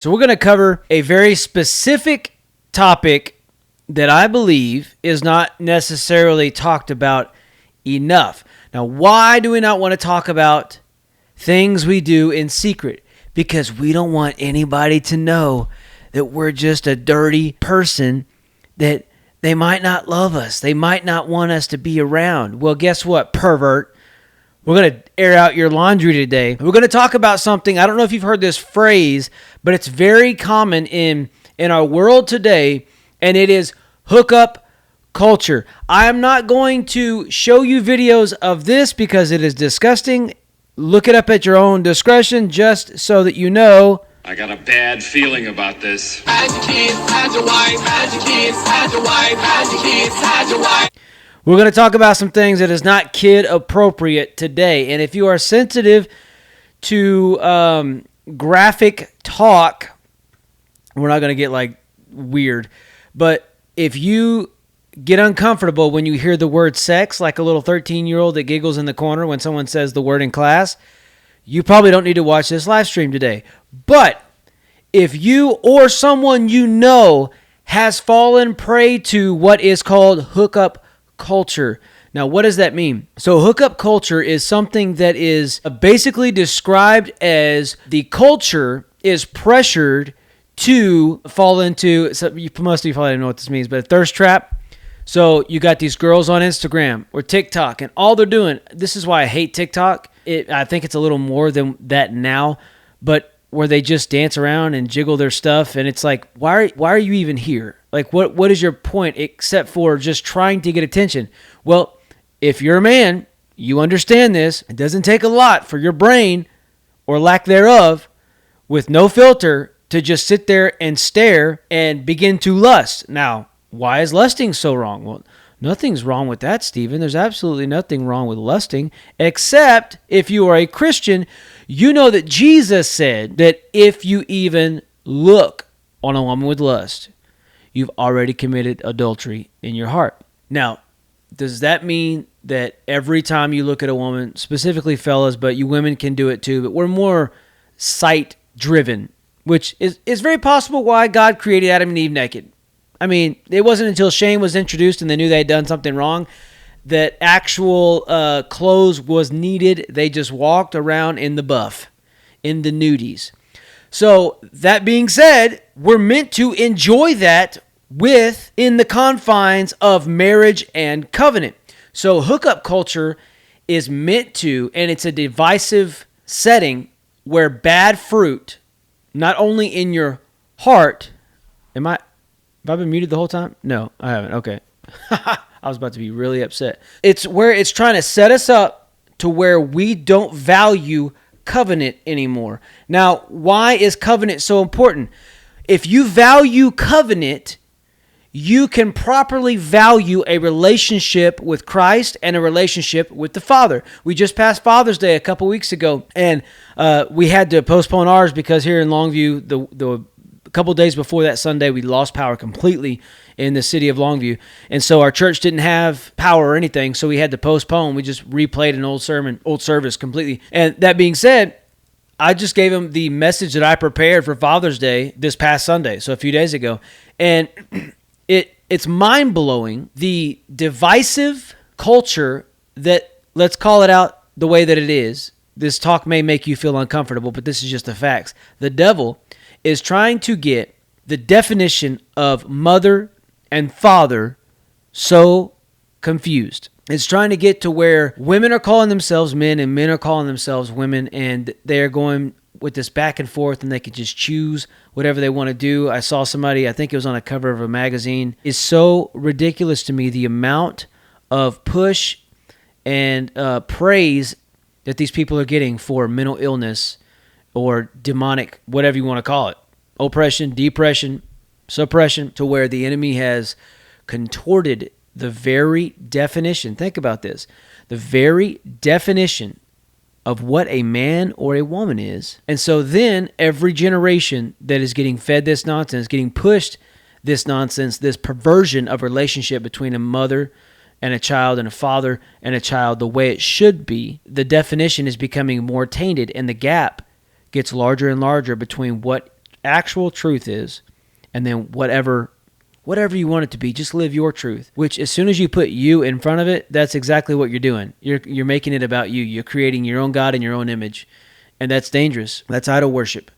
So we're going to cover a very specific topic that I believe is not necessarily talked about enough. Now, why do we not want to talk about things we do in secret? Because we don't want anybody to know that we're just a dirty person, that they might not love us. They might not want us to be around. Well, guess what, pervert? We're going to air out your laundry today. We're going to talk about something. I don't know if you've heard this phrase, but it's very common in our world today, and it is hookup culture. I am not going to show you videos of this because it is disgusting. Look it up at your own discretion, just so that you know. I got a bad feeling about this. Hide your kids, hide your wife, hide your kids, hide your wife, hide your kids, hide your wife. We're going to talk about some things that is not kid appropriate today. And if you are sensitive to graphic talk, we're not going to get like weird, but if you get uncomfortable when you hear the word sex, like a little 13-year-old that giggles in the corner when someone says the word in class, you probably don't need to watch this live stream today. But if you or someone you know has fallen prey to what is called hookup culture. Now, what does that mean? So hookup culture is something that is basically described as the culture is pressured to fall into, so most of you probably don't know what this means, but a thirst trap. So you got these girls on Instagram or TikTok, and all they're doing, this is why I hate TikTok. I think it's a little more than that now, but where they just dance around and jiggle their stuff, and it's like, why are you even here? Like, what is your point except for just trying to get attention? Well, if you're a man, you understand this. It doesn't take a lot for your brain, or lack thereof, with no filter, to just sit there and stare and begin to lust. Now, why is lusting so wrong? Well, nothing's wrong with that, Stephen. There's absolutely nothing wrong with lusting, except if you are a Christian, you know that Jesus said that if you even look on a woman with lust, you've already committed adultery in your heart. Now, does that mean that every time you look at a woman, specifically fellas, but you women can do it too, but we're more sight-driven, which is very possible why God created Adam and Eve naked. I mean, it wasn't until shame was introduced and they knew they had done something wrong that actual clothes was needed. They just walked around in the buff, in the nudies. So that being said, we're meant to enjoy that within the confines of marriage and covenant. So hookup culture is meant to, and it's a divisive setting where bad fruit, not only in your heart, have I been muted the whole time? No, I haven't. Okay. I was about to be really upset. It's where it's trying to set us up to where we don't value covenant anymore. Now, why is covenant so important? If you value covenant, you can properly value a relationship with Christ and a relationship with the Father. We just passed Father's Day a couple weeks ago, and we had to postpone ours because here in Longview, the a couple days before that Sunday, we lost power completely in the city of Longview. And so our church didn't have power or anything, so we had to postpone. We just replayed an old service completely. And that being said, I just gave him the message that I prepared for Father's Day this past Sunday, so a few days ago. And it's mind-blowing, the divisive culture that, let's call it out the way that it is. This talk may make you feel uncomfortable, but this is just the facts. The devil is trying to get the definition of mother and father so confused. It's trying to get to where women are calling themselves men and men are calling themselves women, and they are going with this back and forth, and they can just choose whatever they want to do. I saw somebody, I think it was on a cover of a magazine. It's so ridiculous to me, the amount of push and praise that these people are getting for mental illness or demonic, whatever you want to call it, oppression, depression, suppression, to where the enemy has contorted the very definition. Think about this. The very definition of what a man or a woman is. And so then every generation that is getting fed this nonsense, getting pushed this nonsense, this perversion of relationship between a mother and a child and a father and a child the way it should be, the definition is becoming more tainted, and the gap gets larger and larger between what actual truth is, and then whatever you want it to be, just live your truth. Which as soon as you put you in front of it, that's exactly what you're doing. You're making it about you. You're creating your own God in your own image, and that's dangerous. That's idol worship.